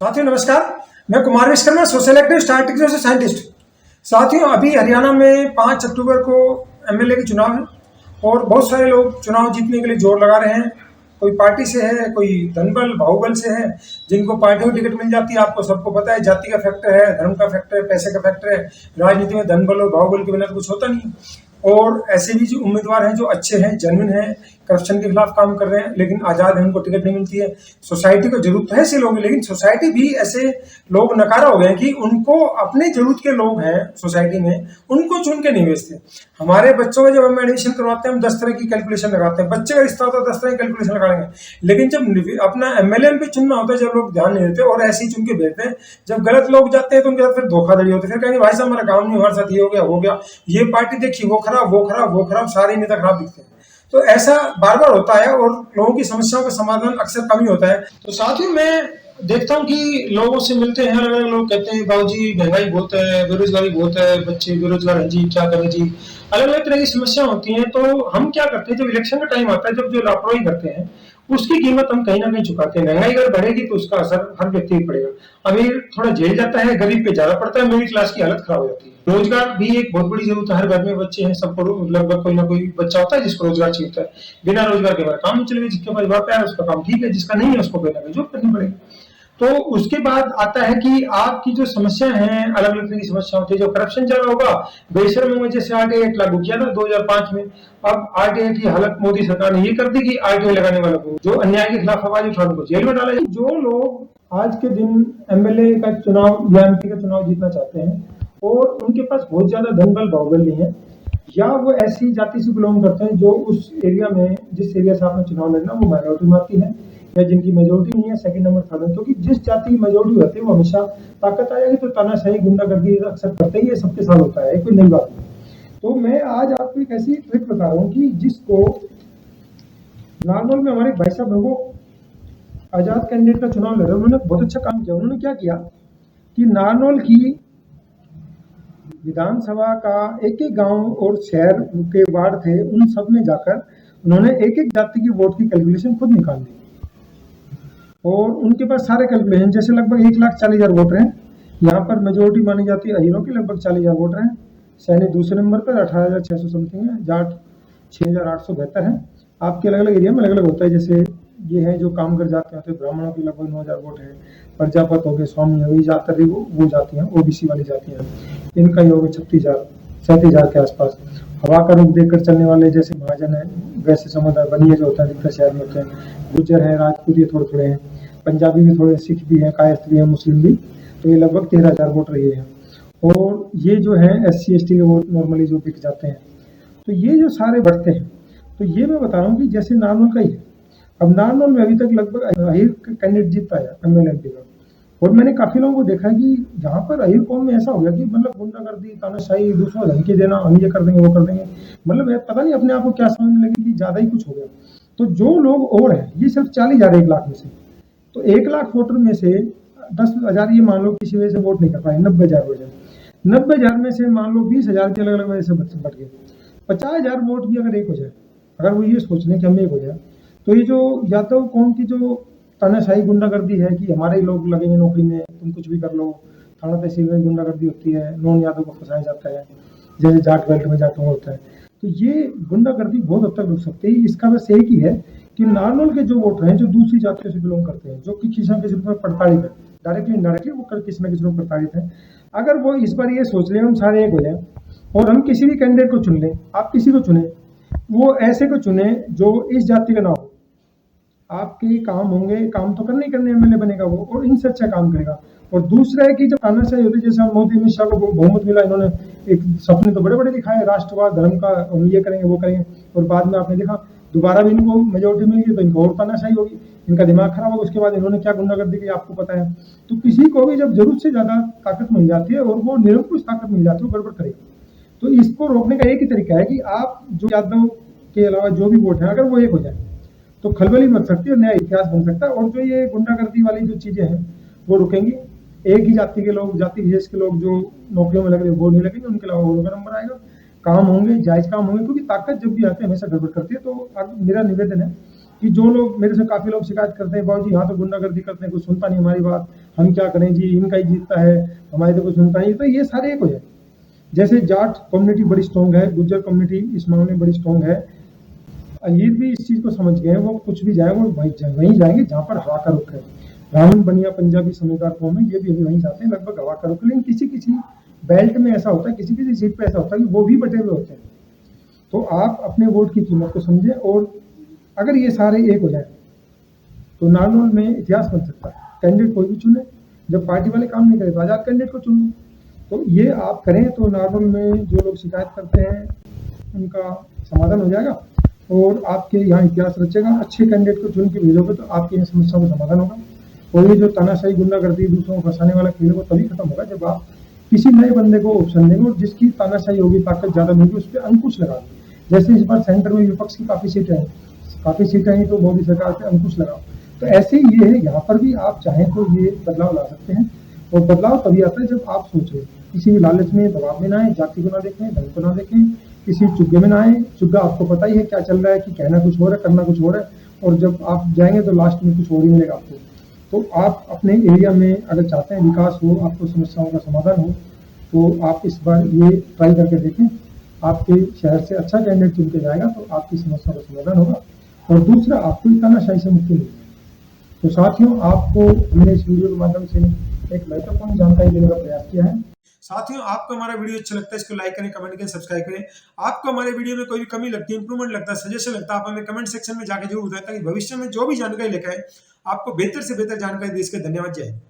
साथियों नमस्कार, मैं Kumar Vishwakarma, social activist, article scientist. साथियों, अभी हरियाणा में 5 अक्टूबर को एमएलए के चुनाव है और बहुत सारे लोग चुनाव जीतने के लिए जोर लगा रहे हैं। कोई पार्टी से है, कोई धनबल बाहुबल से है, जिनको पार्टियों की टिकट मिल जाती है। आपको सबको पता है, जाति का फैक्टर है, धर्म का फैक्टर है, पैसे का फैक्टर है। राजनीति में धनबल और बाहुबल के बिना तो कुछ होता नहीं। और ऐसे भी जो उम्मीदवार हैं जो अच्छे हैं, जेन्युइन हैं, करप्शन के खिलाफ काम कर रहे हैं, लेकिन आजाद है, उनको टिकट नहीं मिलती है। सोसाइटी को जरूरत है ऐसे लोग, लेकिन सोसाइटी भी ऐसे लोग नकारा हो गए हैं कि उनको अपने जरूरत के लोग हैं सोसाइटी में, उनको चुन के नहीं भेजते। हमारे बच्चों का जब हम एडमिशन करवाते हैं, हम 10 तरह की कैलकुलेशन लगाते हैं। बच्चे का रिश्ता होता है, 10 तरह की कैलकुलेशन लगा लेंगे, लेकिन जब अपना एमएलए पे चुनना होता है, जब लोग ध्यान नहीं देते और ऐसे ही चुन के भेजते हैं। जब गलत लोग जाते हैं तो उनके साथ फिर धोखाधड़ी होती है। फिर कहेंगे भाई साहब हमारा काम नहीं, हमारे साथ ये हो गया, ये पार्टी देखी, वो खराब, वो खराब, वो खराब, सारे नेता खराब दिखते हैं। तो ऐसा बार बार होता है और लोगों की समस्याओं का समाधान अक्सर कम ही होता है। तो साथ ही मैं देखता हूँ कि लोगों से मिलते हैं, अलग अलग लोग कहते हैं बाबूजी महंगाई बहुत है, बेरोजगारी बहुत है, बच्चे बेरोजगार हैं जी, क्या करें जी। अलग अलग तरह की समस्या होती हैं। तो हम क्या करते हैं, जब इलेक्शन का टाइम आता है, जब जो लापरवाही करते हैं उसकी कीमत हम कहीं ना कहीं चुकाते हैं। महंगाई अगर बढ़ेगी तो उसका असर हर व्यक्ति पर पड़ेगा। अमीर थोड़ा झेल जाता है, गरीब पे ज्यादा पड़ता है, मिडिल क्लास की हालत खराब हो जाती है। रोजगार भी एक बहुत बड़ी जरूरत है। हर घर में बच्चे हैं, सबको लगभग कोई ना कोई बच्चा होता है जिसको रोजगार चाहिए होता है। बिना रोजगार के हमारा काम नहीं चलेगा। जिसके पास वहां पे है उसका काम ठीक है, जिसका नहीं है उसको कहीं ना कहीं जॉब करनी पड़ेगी। तो उसके बाद आता है कि आपकी जो समस्या है, अलग अलग तरह की समस्या होती है। जो करप्शन चला होगा, बेशर्म में जैसे आरटीआई एक्ट लागू किया था 2005 में। अब आरटीआई की हालत मोदी सरकार ने ये कर दी कि आरटीआई लगाने वालों को, जो अन्याय के खिलाफ आवाज उठाने को, जेल में डाला जाए। जो लोग आज के दिन एमएलए का चुनाव या एमपी का चुनाव जीतना चाहते हैं और उनके पास बहुत ज्यादा धनबल बाहुबल नहीं है, या वो ऐसी जाति से बिलोंग करते हैं जो उस एरिया में, जिस एरिया से आपने चुनाव लड़ना, वो माइनॉरिटी में आती है, या जिनकी मेजोरिटी नहीं है, सेकंड नंबर थर्ड है। क्योंकि जिस जाति की मेजोरिटी होती है वो हमेशा ताकत आएगी, तो तानाशाही गुंडागर्दी अक्सर करते ही, ये सबके साथ होता है, कोई नई बात नहीं। तो मैं आज आपको एक ऐसी ट्रिक बता रहा हूँ कि जिसको नारनौल में हमारे भाई साहब वो आजाद कैंडिडेट का चुनाव लड़ रहे, उन्होंने बहुत अच्छा काम किया। उन्होंने क्या किया कि नारनौल की विधानसभा का एक एक गांव और शहर के वार्ड थे, उन सब में जाकर उन्होंने एक एक जाति की वोट की कैलकुलेशन खुद निकाल दी। और उनके पास सारे कैलकुलेशन, जैसे लगभग 1,40,000 वोटर हैं। यहाँ पर मेजोरिटी मानी जाती है अहीरों की, लगभग 40,000 वोटर हैं। सैनी दूसरे नंबर पर 18,600 समथिंग है, जाट 6,872 है। आपके अलग अलग एरिया में अलग अलग होता है। जैसे ये है जो काम कर जाते हैं, तो ब्राह्मणों की लगभग 9,000 वोट है। प्रजापत हो गए, स्वामी हो गई, ज्यादातर वो जाती हैं, ओबीसी वाली जाती हैं, इनका ही हो गया 37,000 के आसपास। हवा का रुख देखकर चलने वाले जैसे महाजन है, वैसे समुदाय बनिए जो होता है, अधिकतर शहर में होते हैं। गुर्जर है, राजपूत ये थोड़े थोड़े हैं, पंजाबी भी थोड़े, सिख भी है, कायस्थ भी है, मुस्लिम भी। तो ये लगभग 13,000 वोट रही है। और ये जो है SC ST के वोट नॉर्मली जो बिक जाते हैं। तो ये जो सारे बढ़ते हैं, तो ये मैं बता रहा हूँ कि जैसे नारनौल का ही है। अब नारनौल में अभी तक लगभग अहीर कैंडिडेट जीतता है एमएलए एमपी का। और मैंने काफी लोगों को देखा है कि यहाँ पर अहीर कौम में ऐसा हो गया कि मतलब गुंडागर्दी, तानाशाही, दूसरों को धमकी देना, हम ये कर देंगे, वो कर देंगे। मतलब पता नहीं अपने आप को क्या समझने लगे कि ज्यादा ही कुछ हो गया। तो जो लोग और हैं, ये सिर्फ 40,000 1 लाख में से, तो 1 लाख वोटर में से 10,000 ये मान लो किसी वजह से वोट नहीं कर पाए, 90,000 हो जाए। 90,000 में से मान लो 20,000 की अलग अलग वजह से बट गए। 50,000 वोट भी अगर एक हो जाए, अगर वो ये सोच लें कि हम एक हो जाए, तो ये जो यादव कौम की जो तानाशाही गुंडागर्दी है कि हमारे ही लोग लगेंगे नौकरी में, तुम कुछ भी कर लो, थाना तहसील में गुंडागर्दी होती है, नॉन यादव को फंसाया जाता है, जैसे जाट बेल्ट में जाटों में होता है। तो ये गुंडागर्दी बहुत हद तक रुक सकती है। इसका बस एक ही है कि नारनौल के जो वोटर हैं, जो दूसरी जातियों से बिलोंग करते हैं, जो कि किसी न किसी रूप में प्रताड़ित है, डायरेक्टली इनडायरेक्टली वो किसी न किसी रूप में प्रताड़ित है, अगर वो इस बार ये सोच लें हम सारे एक हो जाए और हम किसी भी कैंडिडेट को चुन लें, आप किसी को चुने, वो ऐसे को चुने जो इस जाति का ना हो, आपके काम होंगे, काम तो करने ही करने, एमएलए बनेगा वो, और इनसे अच्छा काम करेगा। और दूसरा है कि जब तानाशाही होती है, जैसे मोदी अमित शाह को बहुमत मिला, इन्होंने एक सपने तो बड़े बड़े दिखाए, राष्ट्रवाद, धर्म का, हम ये करेंगे वो करेंगे, और बाद में आपने देखा दोबारा भी इनको मेजोरिटी मिल गई तो इनको और तानाशाही होगी, इनका दिमाग खराब होगा। उसके बाद इन्होंने क्या गुंडागर्दी की आपको पता है। तो किसी को भी जब जरूरत से ज्यादा ताकत मिल जाती है और वो निरंकुश ताकत मिल जाती है, वो गड़बड़ करेगा। तो इसको रोकने का एक ही तरीका है कि आप जो यादव के अलावा जो भी वोट है, अगर वो एक हो जाए तो खलबली मच सकती है, नया इतिहास बन सकता है। और जो ये गुंडागर्दी वाली जो चीजें हैं वो रुकेंगी। एक ही जाति के लोग, जाति विशेष के लोग जो नौकरियों में लग रहे वो नहीं लगेंगे, उनके अलावा और का नंबर आएगा, काम होंगे, जायज काम होंगे। क्योंकि ताकत जब भी आती है हमेशा गड़बड़ करती है। तो अब मेरा निवेदन है कि जो लोग मेरे से काफ़ी लोग शिकायत करते हैं, बाबू जी यहाँ तो गुंडागर्दी करते हैं, कोई सुनता नहीं हमारी बात, हम क्या करें जी, इनका ही जीतता है, हमारी तो कोई सुनता नहीं। तो ये सारे एक हो जाए। जैसे जाट कम्युनिटी बड़ी स्ट्रॉन्ग है, गुज्जर कम्युनिटी इस मामले में बड़ी स्ट्रॉन्ग है, ये भी इस चीज़ को समझ गए हैं, वो कुछ भी जाए वो वहीं जाएंगे जहाँ पर हवा का रुख है। ब्राह्मण बनिया पंजाबी समुदाय कौम है, ये भी अभी वहीं जाते हैं लगभग हवा का रुख। लेकिन किसी किसी बेल्ट में ऐसा होता है, किसी किसी सीट पे ऐसा होता है कि वो भी बटे हुए होते हैं। तो आप अपने वोट की कीमत को समझें, और अगर ये सारे एक हो जाए तो नारनौल में इतिहास बन सकता है। कैंडिडेट कोई भी चुने, जब पार्टी वाले काम नहीं करे तो आज़ाद कैंडिडेट को चुन लो। तो ये आप करें तो नारनौल में जो लोग शिकायत करते हैं उनका समाधान हो जाएगा, और आपके यहाँ इतिहास रचेगा। अच्छे कैंडिडेट को चुन के भेजोगे तो आपकी इन समस्याओं का समाधान होगा। और ये जो तानाशाही गुंडागर्दी दूसरों को फंसाने वाला खेल है वो तभी खत्म होगा जब आप किसी नए बंदे को ऑप्शन देंगे और जिसकी तानाशाही होगी, ताकत ज़्यादा होगी, उस पर अंकुश लगा दो। जैसे इस बार सेंटर में विपक्ष की काफ़ी सीटें हैं तो मोदी सरकार पे अंकुश लगाओ। तो ऐसे ही ये है, यहाँ पर भी आप चाहें तो ये बदलाव ला सकते हैं। और बदलाव तभी आता है जब आप सोचें, किसी भी लालच में, दबाव में ना आए, जाति को ना देखें, धर्म को ना देखें, किसी चुग्गे में ना आए। चुग्गा आपको पता ही है क्या चल रहा है, कि कहना कुछ हो रहा है, करना कुछ हो रहा है, और जब आप जाएंगे तो लास्ट में कुछ और ही मिलेगा आपको। तो आप अपने एरिया में अगर चाहते हैं विकास हो, आपको समस्याओं का समाधान हो, तो आप इस बार ये ट्राई करके देखें। आपके शहर से अच्छा कैंडिडेट चुन के जाएगा तो आपकी समस्या का समाधान होगा, और दूसरा आपको तानाशाही से मुक्ति मिलेगी। तो साथियों, आपको हमने इस वीडियो के माध्यम से एक महत्वपूर्ण जानकारी देने का प्रयास किया है। साथियों, आपको हमारा वीडियो अच्छा लगता है, इसको लाइक करें, कमेंट करें, सब्सक्राइब करें। आपको हमारे वीडियो में कोई भी कमी लगती है, इंप्रूवमेंट लगता है, सजेशन लगता है, आप हमें कमेंट सेक्शन में जाकर जरूर बताएं, ताकि भविष्य में जो भी जानकारी लेकर आए आपको बेहतर से बेहतर जानकारी दे सके। धन्यवाद, जय हिंद।